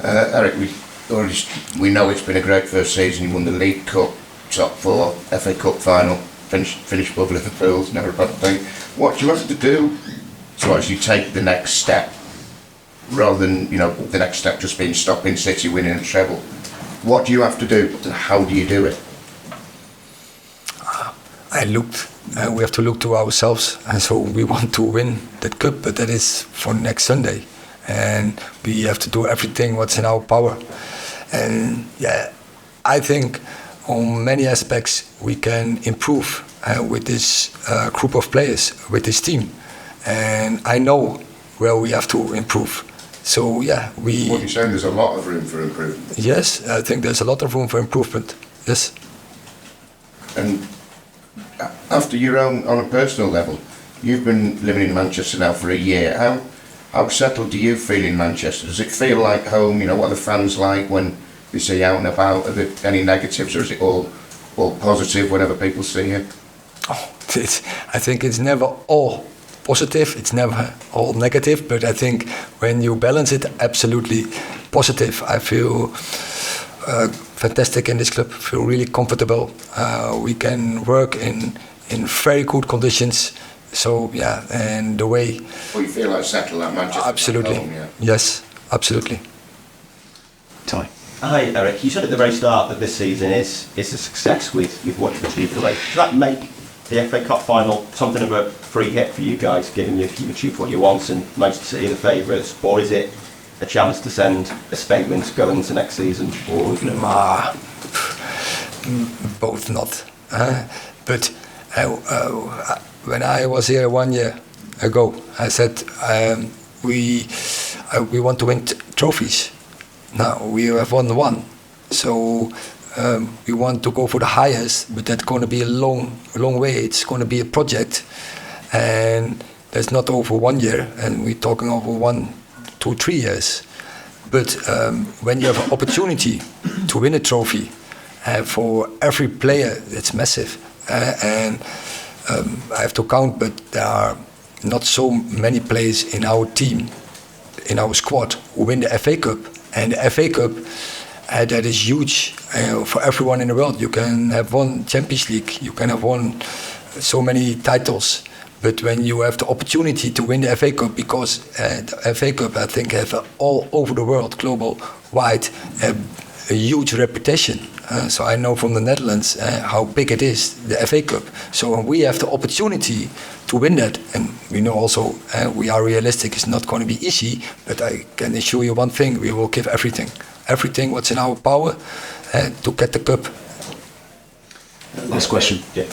Erik, we know it's been a great first season. You won the League Cup, top four, FA Cup final, finished above Liverpool. It's never a bad thing. What do you have to do to actually take the next step, rather than the next step just being stopping City winning a treble? What do you have to do, and how do you do it? We have to look to ourselves, and so we want to win that cup, but that is for next Sunday, and we have to do everything what's in our power. And I think on many aspects we can improve with this group of players, with this team, and I know where we have to improve. So What you're saying, there's a lot of room for improvement. Yes, I think there's a lot of room for improvement. Yes. And after your own, on a personal level, you've been living in Manchester now for a year. How settled do you feel in Manchester? Does it feel like home? What are the fans like when they see you out and about? Are there any negatives, or is it all positive whenever people see you? I think it's never all positive, it's never all negative, but I think when you balance it, absolutely positive. I feel fantastic in this club, feel really comfortable. We can work in very good conditions. So and the way. Well, you feel like settled at Manchester? Absolutely. Home, yeah. Yes, absolutely. Ty. Hi, Erik. You said at the very start that this season is a success with what you've achieved today. Does that make the FA Cup final something of a free hit for you guys, given you've achieved what you want and Manchester City are the favourites, or is it a chance to send a statement going into next season? Or both not. But when I was here 1 year ago, I said we want to win trophies. Now we have won one, so we want to go for the highest. But that's going to be a long way. It's going to be a project, and that's not over 1 year, and we're talking over 1, 2, 3 years. But when you have an opportunity to win a trophy, for every player, it's massive. And I have to count, but there are not so many players in our team, in our squad, who win the FA Cup. And the FA Cup, that is huge for everyone in the world. You can have won Champions League, you can have won so many titles. But when you have the opportunity to win the FA Cup, because the FA Cup, I think, have all over the world, global wide, a huge reputation. So I know from the Netherlands how big it is, the FA Cup. So when we have the opportunity to win that, and we know also we are realistic, it's not going to be easy, but I can assure you one thing, we will give everything what's in our power to get the cup. Last question. Yeah.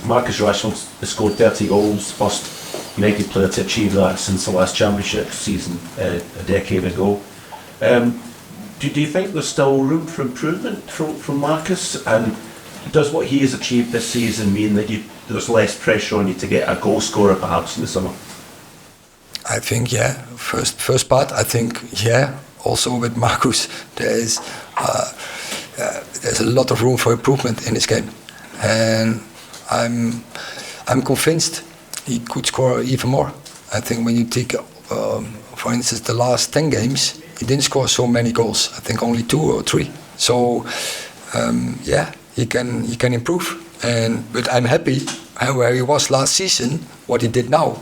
Marcus Rashford has scored 30 goals, first United player to achieve that since the last championship season a decade ago. Do you think there's still room for improvement from Marcus? And does what he has achieved this season mean that there's less pressure on you to get a goal scorer perhaps in the summer? I think, first part, I think, also with Marcus, there's a lot of room for improvement in this game. And I'm convinced he could score even more. I think when you take, for instance, the last 10 games, he didn't score so many goals. I think only 2 or 3. So, he can improve. But I'm happy where he was last season, what he did now,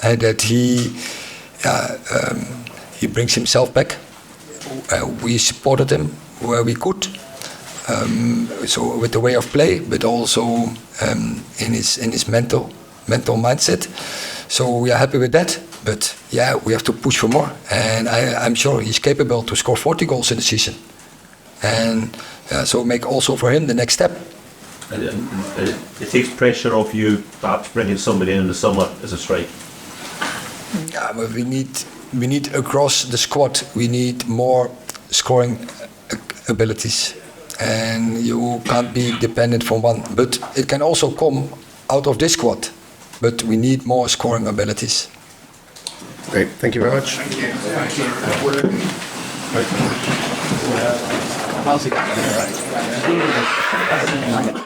that he brings himself back. We supported him where we could. So with the way of play, but also in his mental mindset. So we are happy with that. But we have to push for more. And I'm sure he's capable to score 40 goals in the season. And so make also for him the next step. And it takes pressure off you, perhaps bringing somebody in the summer as a strike. Yeah, but we need across the squad. We need more scoring abilities. And you can't be dependent from one. But it can also come out of this squad. But we need more scoring abilities. Great, thank you very much. Thank you.